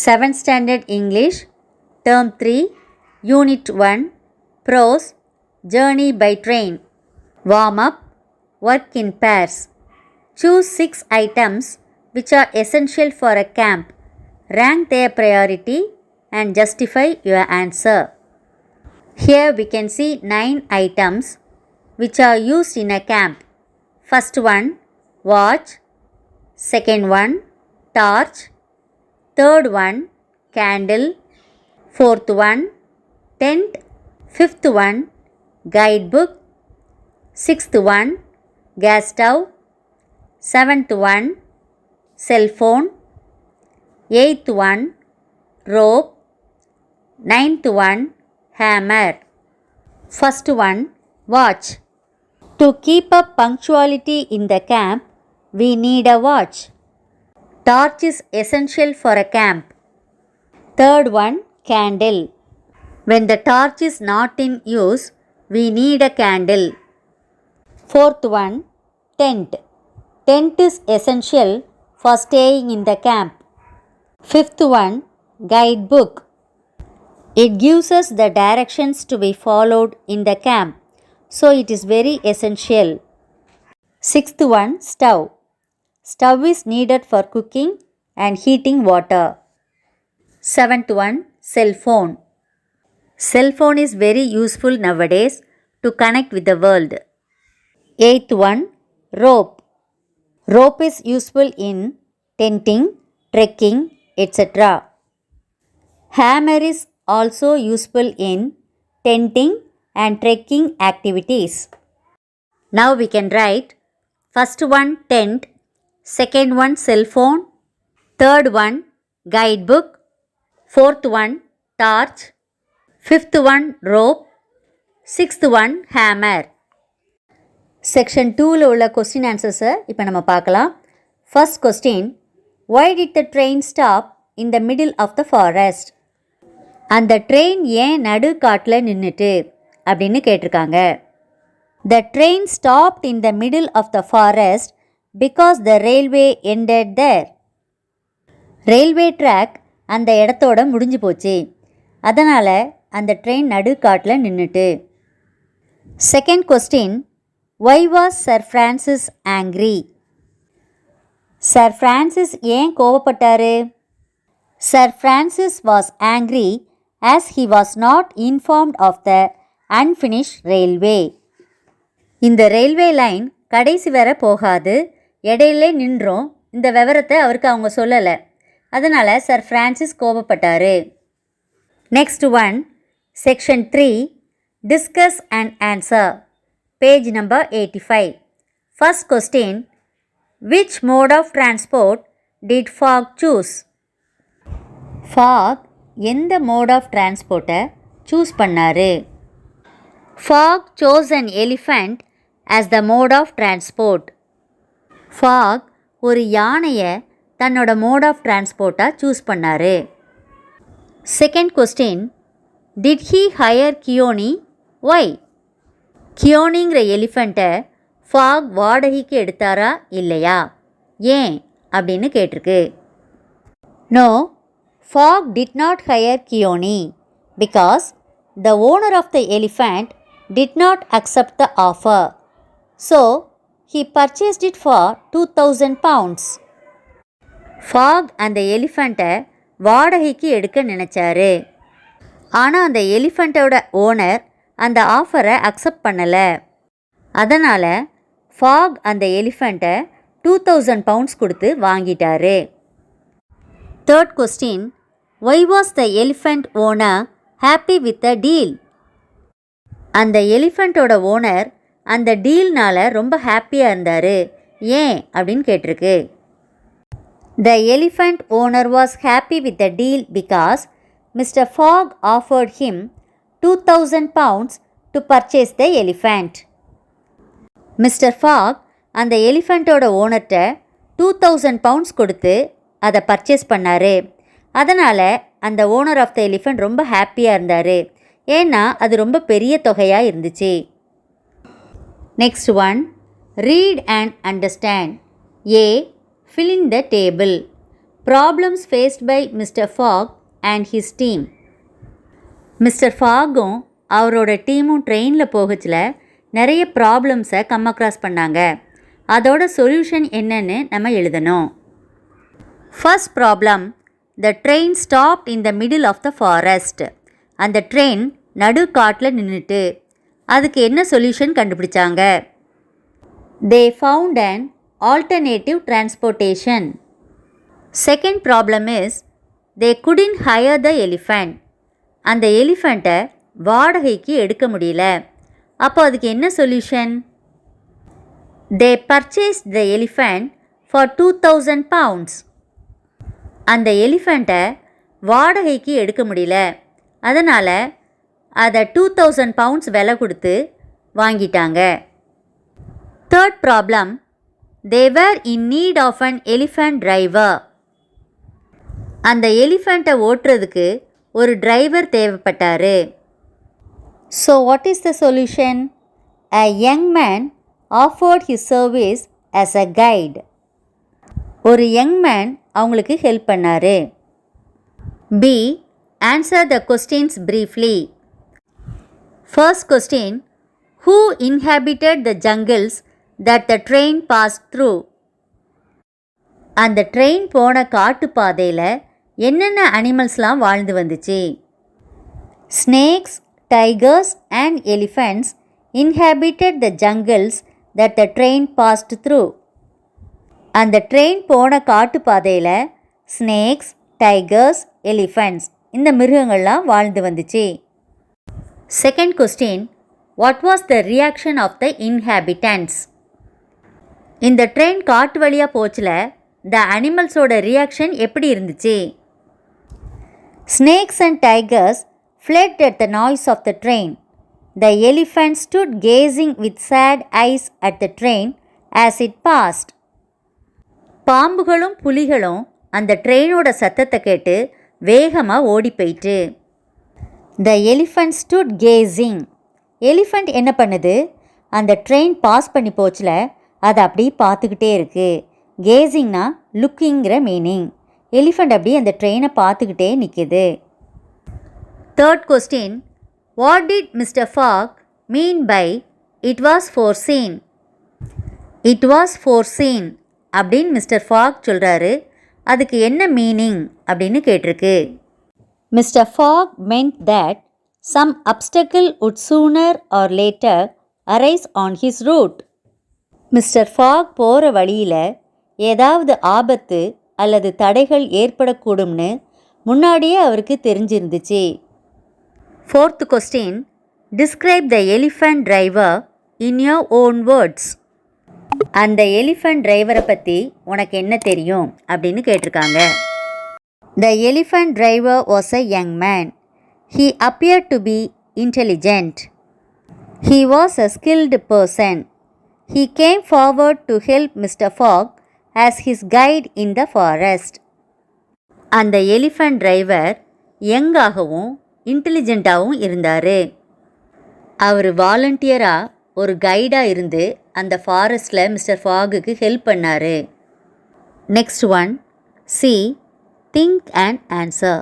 7th Standard English, Term 3, Unit 1, Prose, Journey by Train. Warm up, work in pairs. Choose 6 items which are essential for a camp. Rank their priority and justify your answer. Here we can see 9 items which are used in a camp. First one, watch. Second one, torch. Third one, candle. Fourth one, tent. Fifth one, guidebook. Sixth one, gas stove. Seventh one, cell phone. Eighth one, rope. Ninth one, hammer. First one, watch. To keep up punctuality in the camp, we need a watch. Torch is essential for a camp. Third one, candle. When the torch is not in use, we need a candle. Fourth one, tent. Tent is essential for staying in the camp. Fifth one, guidebook. It gives us the directions to be followed in the camp, so it is very essential. Sixth one, stove. Stove is needed for cooking and heating water. Seventh one, cell phone. Cell phone is very useful nowadays to connect with the world. Eighth one, rope. Rope is useful in tenting, trekking, etc. Hammer is also useful in tenting and trekking activities. Now we can write first one, tent. Second one, cell phone. Third one, guidebook. Fourth one, torch. Fifth one, rope. Sixth one, hammer. Section 2ல உள்ள question answers இப்போ நம்ம பார்க்கலாம். First question, why did the train stop in the middle of the forest? அந்த train ஏன் நடு காட்டில் நின்றுட்டு அப்படின்னு கேட்டிருக்காங்க. The train stopped in the middle of the forest because the railway ended there. Railway track அந்த இடத்தோட முடிஞ்சு போச்சு, அதனால் அந்த ட்ரெயின் நடு காட்டில் நின்றுட்டு. Second question, why was Sir Francis angry? Sir Francis ஏன் கோவப்பட்டாரு? Sir Francis was angry as he was not informed of the unfinished railway. இந்த ரயில்வே லைன் கடைசி வரை போகாது, இடையிலே நின்றோம். இந்த விவரத்தை அவருக்கு அவங்க சொல்லலை, அதனால் சர் ஃப்ரான்சிஸ் கோபப்பட்டார். Next one, section 3, discuss and answer, page number 85. First question, which mode of transport did Fogg choose? Fogg எந்த மோட் ஆஃப் டிரான்ஸ்போர்ட்டை சூஸ் பண்ணார்? Fogg chose an elephant as the mode of transport. ஃபாக் ஒரு யானையை தன்னோட mode of டிரான்ஸ்போர்ட்டாக choose பண்ணார். Second question, did he hire Kiouni? Why? கியோனிங்கிற எலிஃபண்ட்டை ஃபாக் வாடகைக்கு எடுத்தாரா இல்லையா, ஏன் அப்படின்னு கேட்டிருக்கு. No, Fogg did not hire Kioni because the owner of the elephant did not accept the offer. So, he purchased it for 2,000 pounds. Fogg அந்த எலிஃபண்ட்டை வாடகைக்கு எடுக்க நினச்சாரு, ஆனால் அந்த எலிஃபண்ட்டோட ஓனர் அந்த ஆஃபரை அக்செப்ட் பண்ணலை. அதனால் ஃபாக் அந்த எலிஃபண்ட்டை 2,000 pounds கொடுத்து வாங்கிட்டாரு. Third question, why was the elephant owner happy with the deal? அந்த எலிஃபண்ட்டோட ஓனர் அந்த டீல்னால் ரொம்ப ஹாப்பியாக இருந்தார், ஏன் அப்படின்னு கேட்டிருக்கு. The elephant owner was happy with the deal because Mr. Fogg offered him 2,000 pounds to purchase the elephant. Mister Fogg அந்த எலிஃபண்ட்டோட ஓனர்கிட்ட 2,000 pounds கொடுத்து அதை பர்ச்சேஸ் பண்ணார். அதனால் அந்த ஓனர் ஆஃப் த எலிஃபண்ட் ரொம்ப ஹாப்பியாக இருந்தார், ஏன்னா அது ரொம்ப பெரிய தொகையாக இருந்துச்சு. Next one, read and understand. A, fill in the table. Problems faced by Mr. Fogg and his team. Mister ஃபாகும் அவரோட டீமும் ட்ரெயினில் போகச்சில் நிறைய ப்ராப்ளம்ஸை கம் அக்ராஸ் பண்ணாங்க. அதோட சொல்யூஷன் என்னன்னு நம்ம எழுதணும். First problem, the train stopped in the middle of the forest. அந்த ட்ரெயின் நடு காட்டில் நின்றுட்டு அதுக்கு என்ன சொல்யூஷன் கண்டுபிடிச்சாங்க? They found an alternative transportation. Second problem is they couldn't hire the elephant. அந்த எலிஃபண்ட்டை வாடகைக்கு எடுக்க முடியல. அப்போ அதுக்கு என்ன solution? They purchased the elephant for 2000 pounds. அந்த எலிஃபண்ட்டை வாடகைக்கு எடுக்க முடியல, அதனால் அதை 2000 pounds விலை கொடுத்து வாங்கிட்டாங்க. Third problem, they were in need of an elephant driver. அந்த எலிஃபண்ட்டை ஓட்டுறதுக்கு ஒரு டிரைவர் தேவைப்பட்டார். So what is the solution? A young man offered his service as a guide. ஒரு யங் மேன் அவங்களுக்கு ஹெல்ப் பண்ணார். B, answer the questions briefly. First question, who inhabited the jungles that the train pass through. அந்த train போன காட்டு பாதையில் என்னென்ன அனிமல்ஸ்லாம் வாழ்ந்து வந்துச்சு? Snakes, tigers and elephants inhabited the jungles that the train passed through. அந்த ட்ரெயின் போன காட்டு பாதையில் ஸ்னேக்ஸ், டைகர்ஸ், எலிஃபண்ட்ஸ் இந்த மிருகங்கள்லாம் வாழ்ந்து வந்துச்சு. Second question, what was the reaction of the inhabitants. இந்த ட்ரெயின் காட்டு வழியாக போச்சில் த அனிமல்ஸோட ரியாக்ஷன் எப்படி இருந்துச்சு? Snakes and tigers fled at the noise of the train. The elephant stood gazing with sad eyes at the train as it passed. பாம்புகளும் புலிகளும் அந்த ட்ரெயினோட சத்தத்தை கேட்டு வேகமாக ஓடி போயிட்டு. The elephant stood gazing. Elephant என்ன பண்ணுது? அந்த ட்ரெயின் பாஸ் பண்ணி போச்சில் அதை அப்படி பார்த்துக்கிட்டே இருக்குது. கேசிங்னா லுக்கிங்கிற மீனிங். எலிஃபண்ட் அப்படி அந்த ட்ரெயினை பார்த்துக்கிட்டே நிற்கிது. Third question, what did Mister Fogg mean by it was foreseen. It was foreseen அப்படின்னு மிஸ்டர் ஃபாக் சொல்கிறாரு. அதுக்கு என்ன மீனிங் அப்படின்னு கேட்டிருக்கு. Mister Fogg meant that some obstacle would sooner or later arise on his route. Mister Fogg போகிற வழியில் ஏதாவது ஆபத்து அல்லது தடைகள் ஏற்படக்கூடும்னு முன்னாடியே அவருக்கு தெரிஞ்சிருந்துச்சு. Fourth question, describe the elephant driver in your own words. அந்த எலிஃபண்ட் டிரைவரை பற்றி உனக்கு என்ன தெரியும் அப்படின்னு கேட்டிருக்காங்க. The elephant driver was a young man. He appeared to be intelligent. He was a skilled person. He came forward to help Mr. Fogg as his guide in the forest. அந்த elephant driver யங்காகவும் இன்டெலிஜென்ட்டாகவும் இருந்தார். அவர் வாலண்டியராக ஒரு கைடாக இருந்து அந்த ஃபாரஸ்டில் மிஸ்டர் ஃபாகுக்கு ஹெல்ப் பண்ணார். Next one, C, think and answer.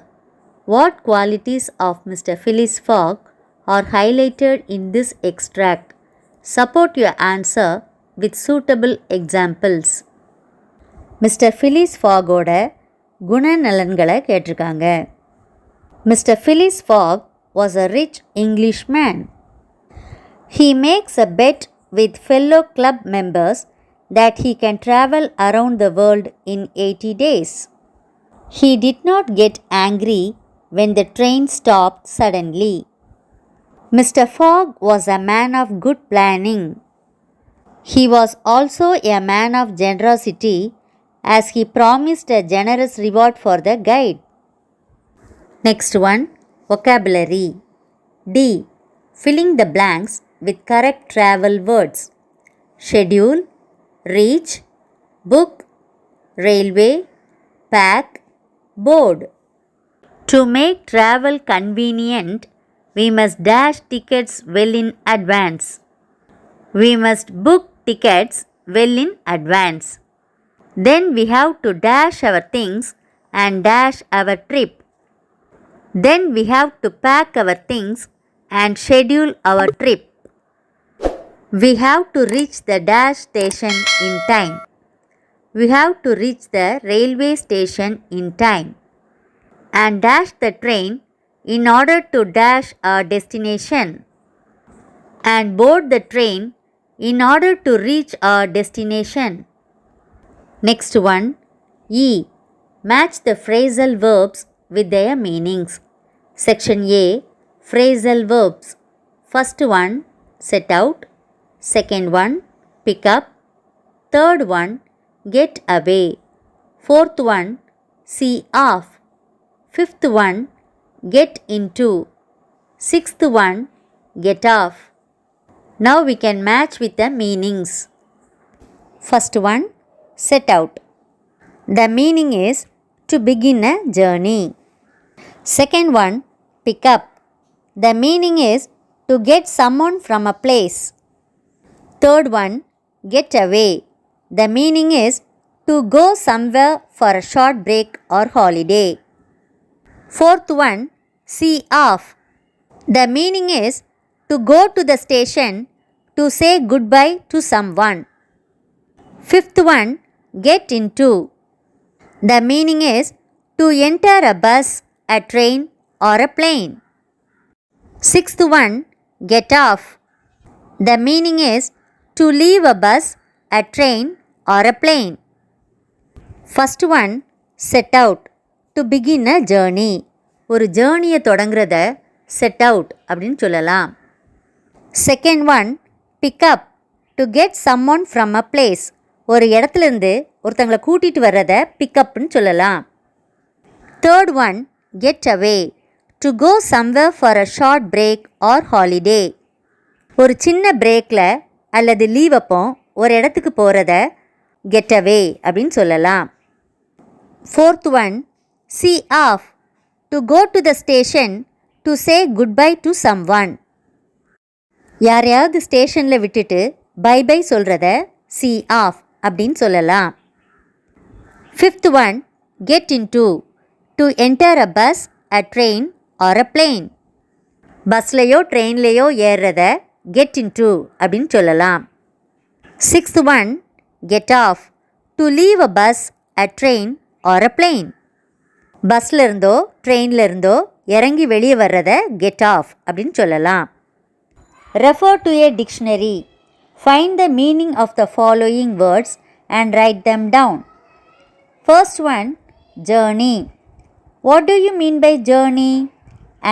What qualities of Mister Phileas Fogg are highlighted in this extract? Support your answer with suitable examples. Mister Phileas ஃபாகோட குணநலன்களை கேட்டிருக்காங்க. Mister Phileas Fogg was a rich English man. He makes a bet with fellow club members that he can travel around the world in 80 days. He did not get angry when the train stopped suddenly. Mr. Fogg was a man of good planning. He was also a man of generosity as he promised a generous reward for the guide. Next one, vocabulary. D, filling the blanks with correct travel words. Schedule, reach, book, railway, pack, board. To make travel convenient, we must dash tickets well in advance. We must book tickets well in advance. Then we have to dash our things and dash our trip. Then we have to pack our things and schedule our trip. We have to reach the dash station in time. We have to reach the railway station in time and dash the train in order to dash our destination and board the train in order to reach our destination. Next one, E. Match the phrasal verbs with their meanings. Section A. Phrasal verbs. First one, set out. Second one, pick up. Third one, get away. Fourth one, see off. Fifth one, get into. Sixth one, get off. Now we can match with the meanings. First one, set out. The meaning is to begin a journey. Second one, pick up. The meaning is to get someone from a place. Third one, get away. The meaning is to go somewhere for a short break or holiday. Fourth one, see off. The meaning is to go to the station to say goodbye to someone. Fifth one, get into. The meaning is to enter a bus, a train or a plane. Sixth one, get off. The meaning is to leave a bus, a train or a plane. First one, set out. To begin a journey. ஒரு ஜேர்னியை தொடங்குறத set out அப்படின்னு சொல்லலாம். Second one, pick up. To get someone from a place. ஒரு இடத்துலேருந்து ஒருத்தங்களை கூட்டிகிட்டு வர்றதை பிக்கப்னு சொல்லலாம். Third one, get away. To go somewhere for a short break or holiday. ஒரு சின்ன பிரேக்கில் அல்லது லீவ் அப்போ ஒரு இடத்துக்கு போகிறத get away அப்படின்னு சொல்லலாம். Fourth one, see off. To go to the station to say goodbye to someone. யாரையாவது ஸ்டேஷனில் விட்டுட்டு பை பை சொல்கிறத see off அப்படின்னு சொல்லலாம். Fifth one, get into. To enter a bus, a train or a plane. பஸ்லையோ ட்ரெயின்லையோ ஏறுறத get into அப்படின்னு சொல்லலாம். Sixth one, get off. To leave a bus, a train or a plane. பஸ்ல இருந்தோ ட்ரெயினில் இருந்தோ இறங்கி வெளியே வர்றத get off அப்படின்னு சொல்லலாம். Refer to a dictionary. Find the meaning of the following words and write them down. First one, journey. What do you mean by journey?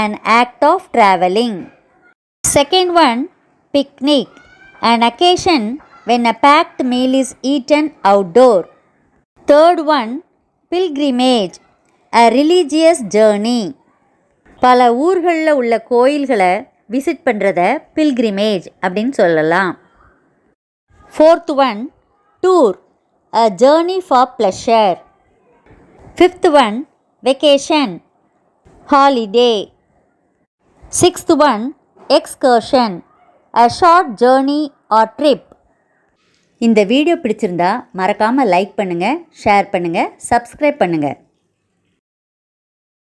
An act of traveling. Second one, picnic. An occasion when a packed meal is eaten outdoor. Third one, pilgrimage. A religious journey. பல ஊர்களில் உள்ள கோயில்களை visit பண்ணுறத pilgrimage அப்படின்னு சொல்லலாம். Fourth one, tour. A journey for pleasure. Fifth one, vacation. Holiday. Sixth one, excursion. A short journey or trip. இந்த video பிடிச்சிருந்தா மறக்காமல் லைக் பண்ணுங்கள், ஷேர் பண்ணுங்கள், சப்ஸ்கிரைப் பண்ணுங்கள்.